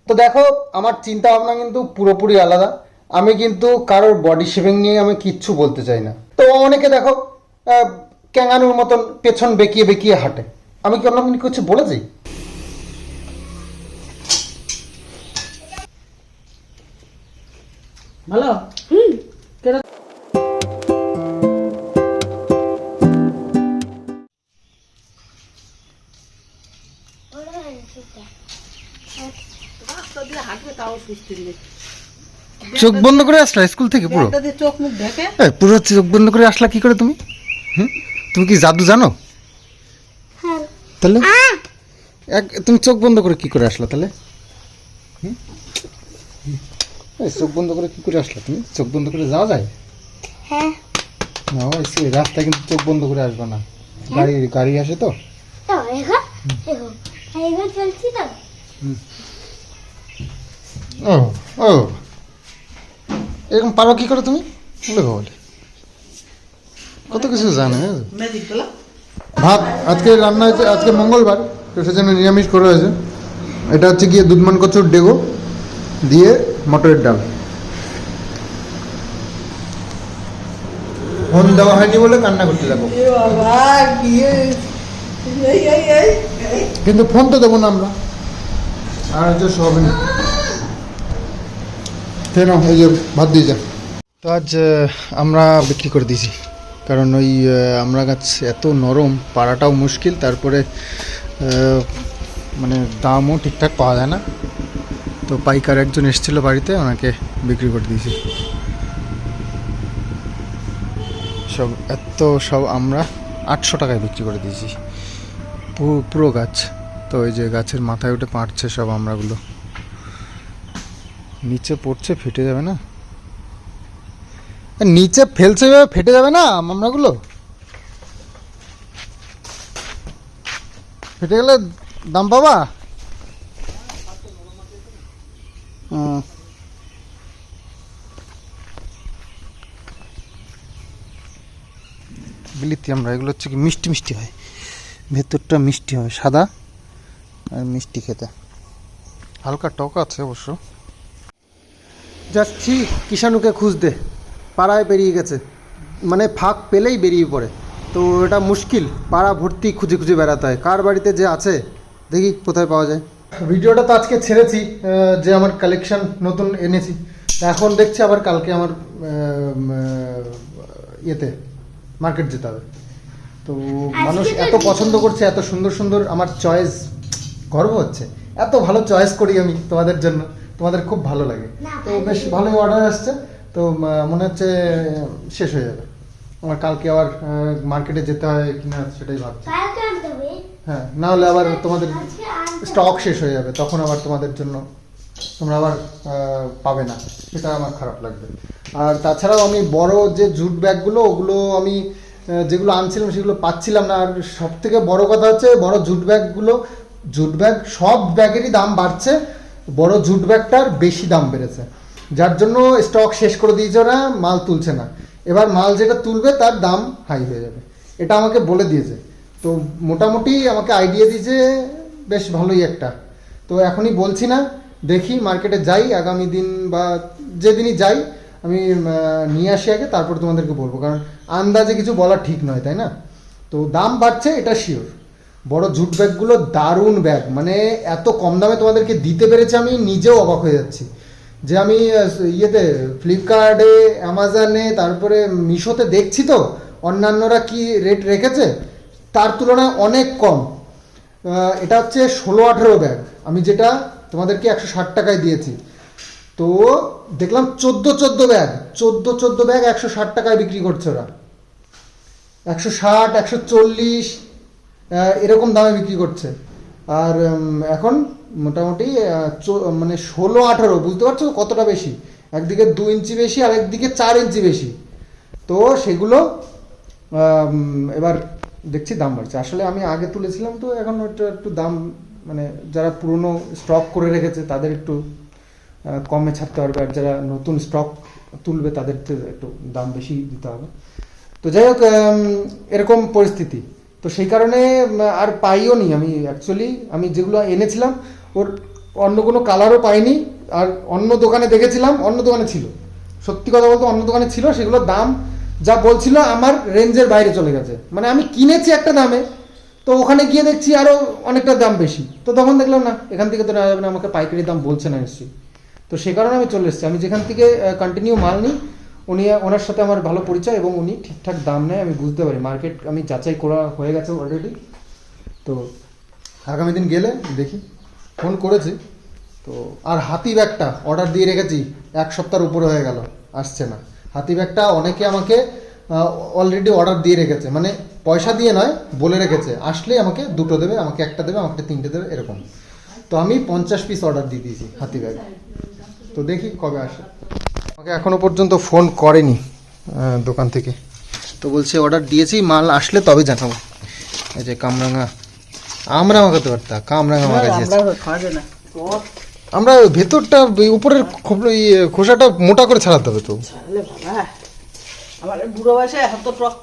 তো দেখো আমার চিন্তা ভাবনা কিন্তু পুরোপুরি আলাদা। আমি কিন্তু কারোর বডি শেভিং নিয়ে আমি কিচ্ছু বলতে চাই না। তো অনেকে দেখো ক্যাঙানুর মতন পেছন বেঁকিয়ে বেঁকিয়ে হাঁটে, আমি কি অন্য কিছু বলেছি? ভালো চোখ বন্ধ করে আসলা স্কুল থেকে? পুরো চোখ মুখ ঢেকে পুরো চোখ বন্ধ করে আসলা কি করে তুমি? তুমি কি জাদু জানো? তাহলে তুমি চোখ বন্ধ করে কি করে আসলা তাহলে? চোখ বন্ধ করে কি করে আসলা তুমি? চোখ বন্ধ করে যাওয়া যায়? হ্যাঁ না রাস্তায় কিন্তু চোখ বন্ধ করে আসবে না, গাড়ি আসে তো। চলছি তো। ও ও এরকম পারো কি করে তুমি? বলে কত কিছু জানে। ভাত আজকে রান্না হয়েছে, আজকে মঙ্গলবার তো সেজন্য নিরামিষ করা হয়েছে। এটা হচ্ছে গিয়ে দুধমান কচুর ডেগো দিয়ে মটরের ডাল। ফোন দেওয়া হয়নি বলে কান্না করতে যাবো, কিন্তু ফোন তো দেবো না আমরা। আর হচ্ছে সবই এই যে ভাত দিয়ে যা। তো আজ আমরা বিক্রি করে দিয়েছি, কারণ ওই আমরা গাছ এত নরম, পাড়াটাও মুশকিল, তারপরে মানে দামও ঠিকঠাক পাওয়া যায় না। তো পাইকার একজন এসেছিলো বাড়িতে, ওনাকে বিক্রি করে দিয়েছি সব। সব আমরা 800 টাকায় বিক্রি করে দিয়েছি পুরো গাছ। তো ওই যে গাছের মাথায় উঠে পাঁটছে সব আমড়াগুলো, নিচে পড়ছে, ফেটে যাবে না? নিচে ফেলছে ফেটে যাবে না আমড়াগুলো? ফেটে গেলে দাম পাবা? বিলিতি আমরা, এগুলো হচ্ছে কি মিষ্টি মিষ্টি হয়, ভেতরটা মিষ্টি হয়, সাদা আর মিষ্টি খেতে, হালকা টক আছে অবশ্য। যাচ্ছি কিষাণুকে খুঁজতে, পাড়ায় বেরিয়ে গেছে, মানে ফাঁক পেলেই বেরিয়ে পড়ে। তো এটা মুশকিল, পাড়া ভর্তি খুঁজে খুঁজে বেড়াতে হয়, কার বাড়িতে যে আছে দেখি কোথায় পাওয়া যায়। ভিডিওটা তো আজকে ছেড়েছি যে আমার কালেকশন নতুন এনেছি, এখন দেখছি আবার কালকে আমার ইয়েতে মার্কেট যেতে হবে। তো মানুষ এত পছন্দ করছে, এত সুন্দর সুন্দর, আমার চয়েস গর্ব হচ্ছে, এত ভালো চয়েস করি আমি তোমাদের জন্য, তোমাদের খুব ভালো লাগে। তো বেশ ভালোই অর্ডার আসছে, তো মনে হচ্ছে শেষ হয়ে যাবে আমার, কালকে আবার মার্কেটে যেতে হয় কিনা সেটাই ভাবছি। হ্যাঁ, না হলে আবার তোমাদের স্টক শেষ হয়ে যাবে, তখন আবার তোমাদের জন্য তোমরা আবার পাবে না, সেটা আমার খারাপ লাগবে। আর তাছাড়াও আমি বড় যে জুট ব্যাগগুলো, ওগুলো আমি যেগুলো আনছিলাম সেগুলো পাচ্ছিলাম না। আর সব থেকে বড় কথা হচ্ছে বড় জুট ব্যাগ সব ব্যাগেরই দাম বাড়ছে, বড় জুট ব্যাগটার বেশি দাম বেড়েছে, যার জন্য স্টক শেষ করে দিয়েছে ওরা, মাল তুলছে না। এবার মাল যেটা তুলবে তার দাম হাই হয়ে যাবে, এটা আমাকে বলে দিয়েছে। তো মোটামুটি আমাকে আইডিয়া দিয়েছে বেশ ভালোই একটা। তো এখনই বলছি না, দেখি মার্কেটে যাই আগামী দিন বা যেদিনই যাই আমি নিয়ে আসি আগে, তারপর তোমাদেরকে বলবো, কারণ আন্দাজে কিছু বলা ঠিক নয়, তাই না? তো দাম বাড়ছে এটা শিওর। বড় জুট ব্যাগগুলো দারুণ ব্যাগ, মানে এত কম দামে তোমাদেরকে দিতে পেরেছে আমি নিজেও অবাক হয়ে যাচ্ছি। যে আমি ইয়েতে ফ্লিপকার্টে, অ্যামাজনে, তারপরে মিশোতে দেখছি তো অন্যান্যরা কি রেট রেখেছে, তার তুলনায় অনেক কম। এটা হচ্ছে 16-18 ব্যাগ, আমি যেটা তোমাদেরকে 160 টাকায় দিয়েছি, তো দেখলাম 14 ব্যাগ 160 টাকায় বিক্রি করছে ওরা, 160, 140 এরকম দামে বিক্রি করছে। আর এখন মোটামুটি মানে 16-18, বুঝতে পারছো কতটা বেশি, একদিকে 2 ইঞ্চি বেশি আর একদিকে 4 ইঞ্চি বেশি। তো সেগুলো এবার দেখছি দাম বাড়ছে। আসলে আমি আগে তুলেছিলাম, তো এখন একটু দাম, মানে যারা পুরনো স্টক করে রেখেছে তাদের একটু কমে ছাড়তে পারবে, আর যারা নতুন স্টক তুলবে তাদের একটু দাম বেশি দিতে হবে। তো যাই হোক, এরকম পরিস্থিতি। তো সেই কারণে আর পাইও নি আমি, অ্যাকচুয়ালি আমি যেগুলো এনেছিলাম ওর অন্য কোনো কালারও পাইনি। আর অন্য দোকানে দেখেছিলাম, অন্য দোকানে ছিল, সত্যি কথা বলতে অন্য দোকানে ছিল, সেগুলোর দাম যা বলছিল আমার রেঞ্জের বাইরে চলে গেছে। মানে আমি কিনেছি একটা দামে, তো ওখানে গিয়ে দেখছি আরও অনেকটা দাম বেশি। তো তখন দেখলাম না, এখান থেকে তো নেওয়া যাবে না, আমাকে পাইকারি দাম বলছে না নিশ্চয়ই। তো সে কারণে আমি চলে এসেছি। আমি যেখান থেকে কন্টিনিউ মাল নিই, ওনার সাথে আমার ভালো পরিচয় এবং উনি ঠিকঠাক দাম নেয়, আমি বুঝতে পারি। মার্কেট আমি যাচাই করা হয়ে গেছে অলরেডি। তো আগামী দিন গেলে দেখি, ফোন করেছি তো। আর হাতি ব্যাগটা অর্ডার দিয়ে রেখেছি, 1 সপ্তাহের উপরে হয়ে গেল, আসছে না। হাতি ব্যাগটা অনেকে আমাকে অলরেডি অর্ডার দিয়ে রেখেছে, মানে পয়সা দিয়ে নয়, বলে রেখেছে আসলেই আমাকে 2টো দেবে, আমাকে 1টা দেবে, আমাকে 3টে দেবে, এরকম। তো আমি 50 পিস অর্ডার দিয়ে দিয়েছি হাতি ব্যাগ। তো দেখি কবে আসে। আমাকে এখনো পর্যন্ত ফোন করেনি দোকান থেকে, তো বলছে অর্ডার দিয়েছি, মাল আসলে তবে জানাবো। এই যে কামরাঙা, আমরা মাখাতে পারতাম, কামরাঙা মাখাচ্ছি আমরা। ভেতরটা উপরের খোসাটা মোটা করে ছাড়াতে হবে তো। আমার বুড়ো বয়সে এত টক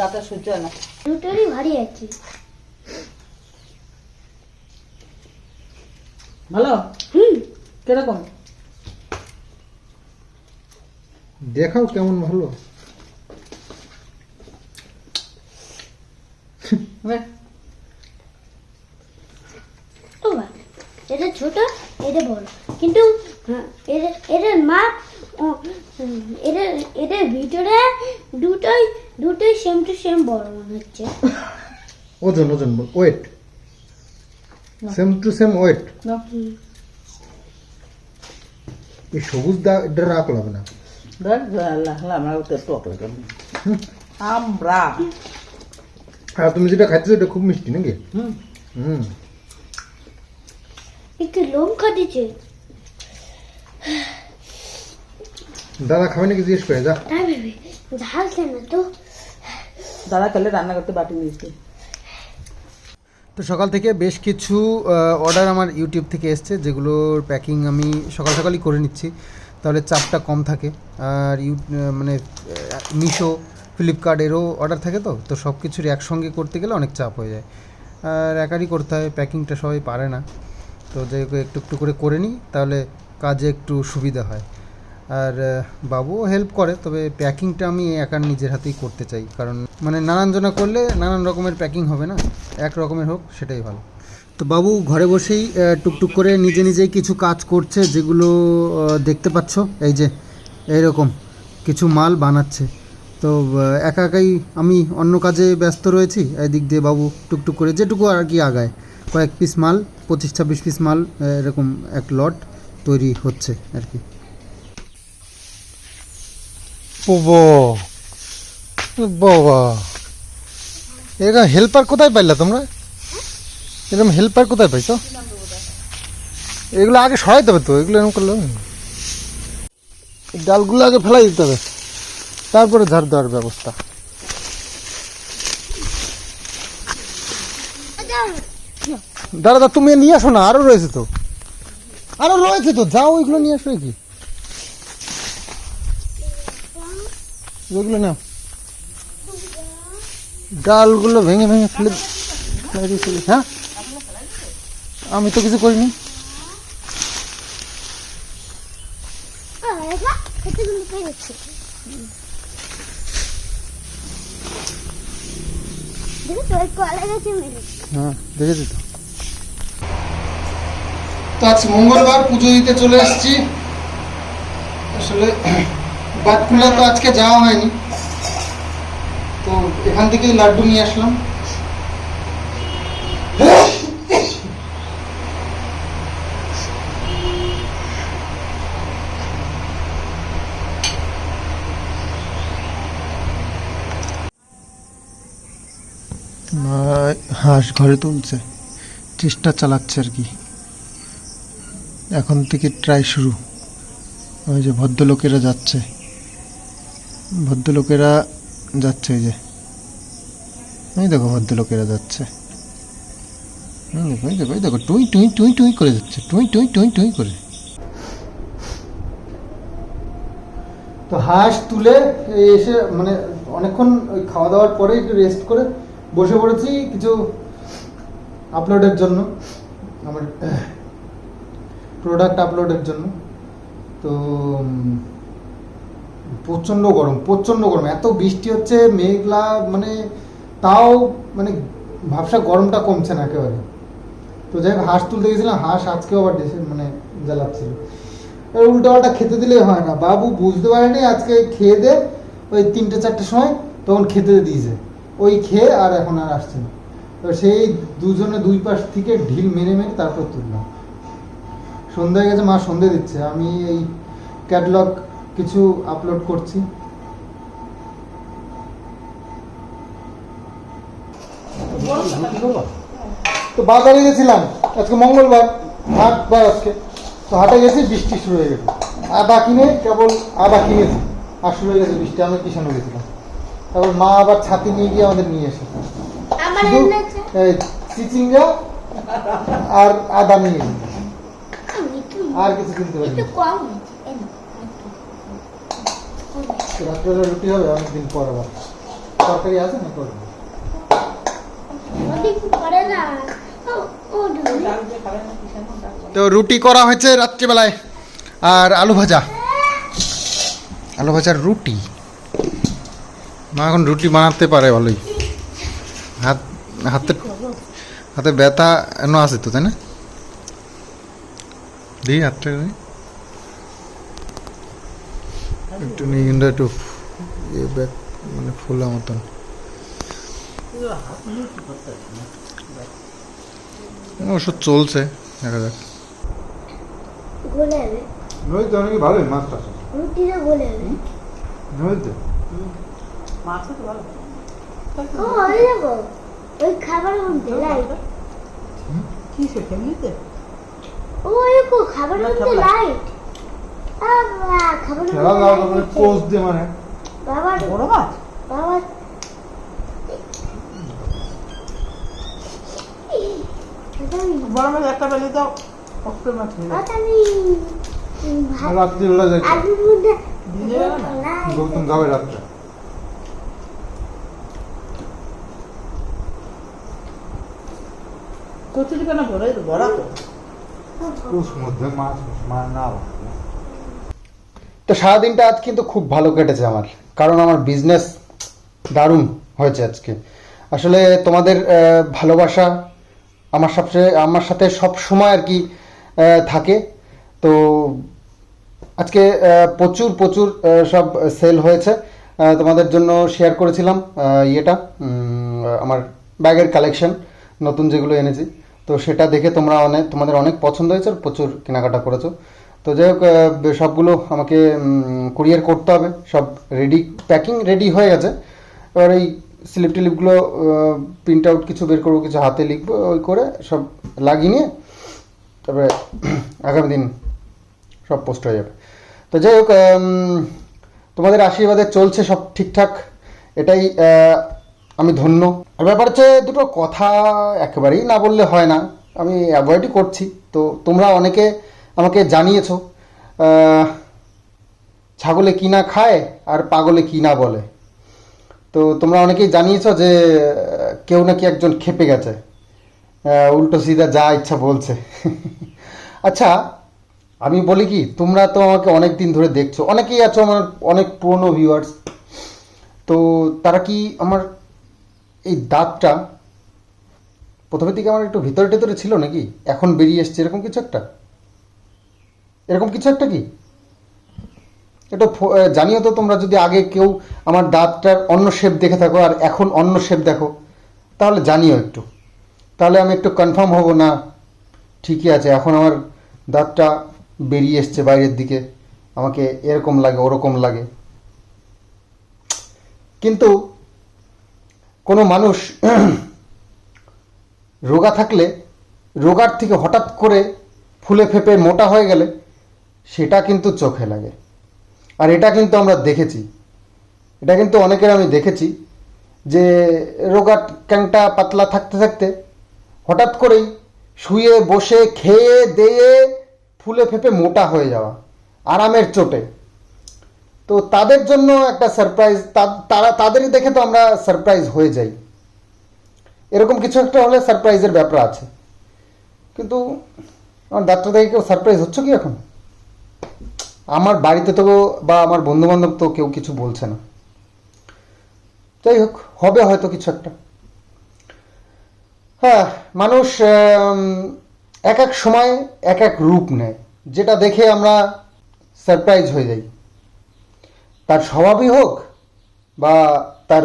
দাঁতে সহ্য হয় না। দুটোরই ভারী আছে। ভালো? কিরকম? দেখাও কেমন ভালো। ও বাবা, এটা ছোট, এটা বড়, কিন্তু এদের মা এদের ভিতরে দুটোই সেম টু সেম বড় মনে হচ্ছে। ওজন weight same to same weight. এই সবুজ এটা রাখা হবে না। আমরা আর তুমি যেটা খাচ্ছ এটা খুব মিষ্টি নাকি? হুম। একটু লঙ্কা দিচ্ছে। দাদা খাবে নাকি জিজ্ঞেস করে যা। তাই ভেবে ঝালছে না তো। দাদা খেলে রান্না করতে বাটি নিয়েছে। তো সকাল থেকে বেশ কিছু অর্ডার আমার ইউটিউব থেকে এসছে, যেগুলোর প্যাকিং আমি সকাল সকালই করে নিচ্ছি, তাহলে চাপটা কম থাকে। আর মানে মিশো, ফ্লিপকার্ট এরও অর্ডার থাকে, তো সব কিছুর একসঙ্গে করতে গেলে অনেক চাপ হয়ে যায়, আর একারই করতে হয়, প্যাকিংটা সবাই পারে না। তো যাই হোক একটু একটু করে নিই, তাহলে কাজে একটু সুবিধা হয়। আর বাবুও হেল্প করে, তবে প্যাকিংটা আমি একার নিজের হাতেই করতে চাই, কারণ মানে নানানজনা করলে নানান রকমের প্যাকিং হবে না, এক রকমের হোক সেটাই ভালো। তো বাবু ঘরে বসেই টুকটুক করে নিজেই কিছু কাজ করছে, যেগুলো দেখতে পাচ্ছ, এই যে এইরকম কিছু মাল বানাচ্ছে। তো একাই আমি অন্য কাজে ব্যস্ত রয়েছি, এদিক দিয়ে বাবু টুকটুক করে যেটুকু আর কি আগায়, কয়েক পিস মাল, 25-26 পিস মাল এরকম এক লট তৈরি হচ্ছে আর কি। বাবা, এরকম হেল্পার কোথায় পাইলা তোমরা? এরকম হেল্পার কোথায় পাইছো? এগুলো আগে সরাইতে হবে তো, এগুলো এরকম করলে ডালগুলো আগে ফেলাই দিতে হবে, তারপরে ঝাড় দেওয়ার ব্যবস্থা। দাদা তুমি নিয়ে আসো না, আরো রয়েছে তো, যাও ওইগুলো নিয়ে আসো। কি ওইগুলো না, ডালগুলো ভেঙে ফেলে দিয়েছিলি? হ্যাঁ, আমি তো কিছু করিনি। হ্যাঁ দেখেছি তো। আজ মঙ্গলবার, পুজো দিতে চলে এসেছি। আসলে বাতকুল্লা তো আজকে যাওয়া হয়নি, তো এখান থেকেই লাড্ডু নিয়ে আসলাম। হাঁস ঘরে তুলছে, চেষ্টা চালাচ্ছে আর কি। এখন থেকে ট্রাই শুরু। ওই যে ভদ্রলোকেরা যাচ্ছে, এই যে এই দেখো ভদ্রলোকেরা যাচ্ছে, এই দেখো টুই টুই টুই টুই করে যাচ্ছে, টুই টুই টুই টুই করে। তো হাঁস তুলে এসে মানে অনেকক্ষণ ওই খাওয়া দাওয়ার পরে একটু রেস্ট করে বসে পড়েছি কিছু আপলোডের জন্য। আমার প্রোডাক্ট আপলোডের জন্য। তো প্রচণ্ড গরম, এত বৃষ্টি হচ্ছে, মেঘলা, মানে তাও মানে ভাবসা গরমটা কমছে না একেবারে। তো যাই হোক, হাঁস তুলতে গেছিলাম, হাঁস আজকেও আবার মানে জ্বালাচ্ছিল। উল্টো পাল্টা খেতে দিলেই হয় না, বাবু বুঝতে পারেনি আজকে খেয়ে দে ওই 3-4টের সময়, তখন খেতে দিয়েছে, ওই খেয়ে আর এখন আর আসছে না। তো সেই দুজনে দুই পাশ থেকে ঢিল মেরে মেরে তারপর তুললাম। সন্ধ্যা হয়ে গেছে, মা সন্ধ্যে দিচ্ছে, আমি এই ক্যাটালগ কিছু আপলোড করছি। তো বাজারে গেছিলাম, আজকে মঙ্গলবার, হাটবার আজকে, তো হাটে গেছি, বৃষ্টি শুরু হয়ে গেছে। আদা কিনে কেবল আদা কিনেছি আর শুরু হয়ে গেছে বৃষ্টি। আমি কিষানো গেছিলাম, তারপর মা আবার ছাতি নিয়ে গিয়ে আমাদের নিয়ে এসে আমার শুধু এনেছে। চিচিঙ্গা আর আদা নিয়ে গেছি, একটু আর কিছু কিনতে পারিনি। একটু কম হয়েছে। রাত্রেবেলা রুটি হবে অনেকদিন পর, আবার তরকারি আছে না করবো। ওদিক করে না। ও ঢুকে। ডাল দিয়ে খাবে না কিষান ডাল। তো রুটি করা হয়েছে রাত্রিবেলায়, আর আলু ভাজার রুটি। মা এখন রুটি বানাতে পারে ভালোই, হাতে ব্যথা এন আছে তো, তাই না? দিই হাতটা একটু নিয়ে কিন্তু একটু মানে ফুলা মতন। ওষুধ চলছে, দেখা যাক। গলে যাবে। নদীতে অনেক ভালোই মাছ টাছ, রুটিটা গলে যাবে। নদীতে মাছ তো ভালো। ও ওই দেখো, ওই খাবারের মধ্যে লাইট। কি সে ফ্যামিলিতে? ও দেখো খাবারের মধ্যে লাইট। বাবা খাবারের খেলা মধ্যে দাও মানে light আছে। পোস্ট দিয়ে, মানে বাবা বড় মাছ? বাবা বড় মাছ একটা পেলে দাও, অক্টোর মাছ হয়ে যাবে। আমি রাত্রিবেলা যাই, আলুর মধ্যে দিনে বেলা না? light গৌতম যাবে রাত্রে। কচুরি কেন ভরে ভরা তো? মধ্যে মাছ না। তো সারাদিনটা আজ কিন্তু খুব ভালো কেটেছে আমার, কারণ আমার বিজনেস দারুণ হয়েছে আজকে। আসলে তোমাদের ভালোবাসা আমার সাথে সব সময় আর কি থাকে। তো আজকে প্রচুর সব সেল হয়েছে। তোমাদের জন্য শেয়ার করেছিলাম ইয়েটা, আমার ব্যাগের কালেকশন নতুন যেগুলো এনেছি। তো সেটা দেখে তোমাদের অনেক পছন্দ হয়েছে, আর প্রচুর কেনাকাটা করেছো। তো যাই হোক, সবগুলো আমাকে কুরিয়ার করতে হবে, সব প্যাকিং রেডি হয়ে গেছে। এবার এই স্লিপ টিলিপগুলো প্রিন্ট আউট কিছু বের করবো, কিছু হাতে লিখবো, ওই করে সব লাগিয়ে নিয়ে তারপরে আগামী দিন সব পোস্ট হয়ে যাবে। তো যাই হোক, তোমাদের আশীর্বাদে চলছে সব ঠিকঠাক, এটাই আমি ধন্য। আর ব্যাপার হচ্ছে, দুটো কথা একেবারেই না বললে হয় না, আমি অ্যাভয়েডই করছি। তো তোমরা অনেকে আমাকে জানিয়েছো ছাগলে কি না খায় আর পাগলে কি না বলে। তো তোমরা অনেকেই জানিয়েছো যে কেউ নাকি একজন খেপে গেছে, উল্টো সিধা যা ইচ্ছা বলছে। আচ্ছা, আমি বলি কি, তোমরা তো আমাকে অনেক দিন ধরে দেখছো, অনেকেই আছো আমার অনেক পুরনো ভিউয়ার্স। তো তারা কি আমার এই দাঁতটা প্রথমের দিকে আমার একটু ভিতরে টেতরে ছিল নাকি, এখন বেরিয়ে এসছে, এরকম কিছু একটা কি এটা জানিও তো তোমরা। যদি আগে কেউ আমার দাঁতটার অন্য শেপ দেখে থাকো আর এখন অন্য শেপ দেখো, তাহলে জানিও একটু, তাহলে আমি একটু কনফার্ম হব, না ঠিকই আছে, এখন আমার দাঁতটা বেরিয়ে এসছে বাইরের দিকে, আমাকে এরকম লাগে ওরকম লাগে। কিন্তু কোনো মানুষ রোগা থাকলে, রোগার থেকে হঠাৎ করে ফুলে ফেপে মোটা হয়ে গেলে সেটা কিন্তু চোখে লাগে। আর এটা কিন্তু আমরা দেখেছি, এটা কিন্তু অনেকের আমি দেখেছি যে রোগা ক্যাংটা পাতলা থাকতে থাকতে হঠাৎ করেই শুয়ে বসে খেয়ে দেয়ে ফুলে ফেপে মোটা হয়ে যাওয়া আরামের চোটে। তো তাদের জন্য একটা সারপ্রাইজ, তাদেরই দেখে তো আমরা সারপ্রাইজ হয়ে যাই। এরকম কিছু একটা হলে সারপ্রাইজের ব্যাপার আছে। কিন্তু আমার দাঁতটা দেখে কেউ সারপ্রাইজ হচ্ছে কি এখন? আমার বাড়িতে তো বা আমার বন্ধু বান্ধব তো কেউ কিছু বলছে না। যাই হোক, হবে হয়তো কিছু একটা। হ্যাঁ, মানুষ এক এক সময় এক এক রূপ নেয়, যেটা দেখে আমরা সারপ্রাইজ হয়ে যাই। তার স্বভাবই হোক বা তার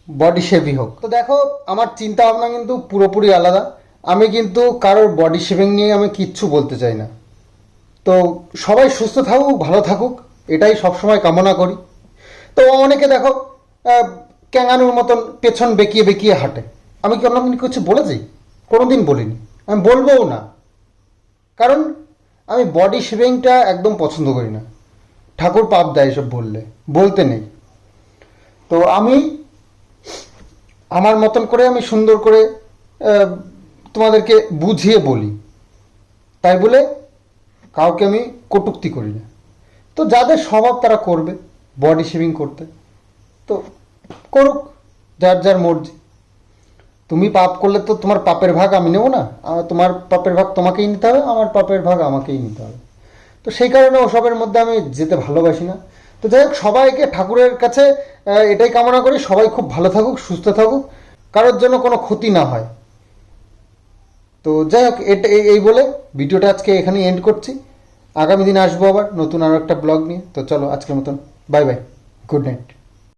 বডি শেপই হোক। তো দেখো, আমার চিন্তা ভাবনা কিন্তু পুরোপুরি আলাদা। আমি কিন্তু কারোর বডি শেপিং নিয়ে আমি কিচ্ছু বলতে চাই না। তো সবাই সুস্থ থাকুক, ভালো থাকুক, এটাই সবসময় কামনা করি। তো অনেকে দেখো ক্যাঙানুর মতন পেছন বেঁকিয়ে বেঁকিয়ে হাঁটে। আমি কি অন্য কিছু বলেছি? কোনোদিন বলিনি, আমি বলবোও না। কারণ আমি বডি শেপিংটা একদম পছন্দ করি না। ঠাকুর পাপ দেয় এসব বললে, বলতে নেই। তো আমি আমার মতন করে আমি সুন্দর করে তোমাদেরকে বুঝিয়ে বলি, তাই বলে কাউকে আমি কটূক্তি করি না। তো যাদের স্বভাব তারা করবে বডি শেভিং করতে, তো করুক, যার যার মর্জি। তুমি পাপ করলে তো তোমার পাপের ভাগ আমি নেব না, তোমার পাপের ভাগ তোমাকেই নিতে হবে, আমার পাপের ভাগ আমাকেই নিতে হবে। তো সেই কারণে ওসবের মধ্যে আমি যেতে ভালোবাসি না। তো যাই হোক, সবাইকে ঠাকুরের কাছে এটাই কামনা করি, সবাই খুব ভালো থাকুক, সুস্থ থাকুক, কারোর জন্য কোনো ক্ষতি না হয়। তো যাই হোক, এই বলে ভিডিওটা আজকে এখানেই এন্ড করছি। আগামী দিন আসবো আবার নতুন আরও একটা ব্লগ নিয়ে। তো চলো, আজকের মতন বাই বাই, গুড নাইট।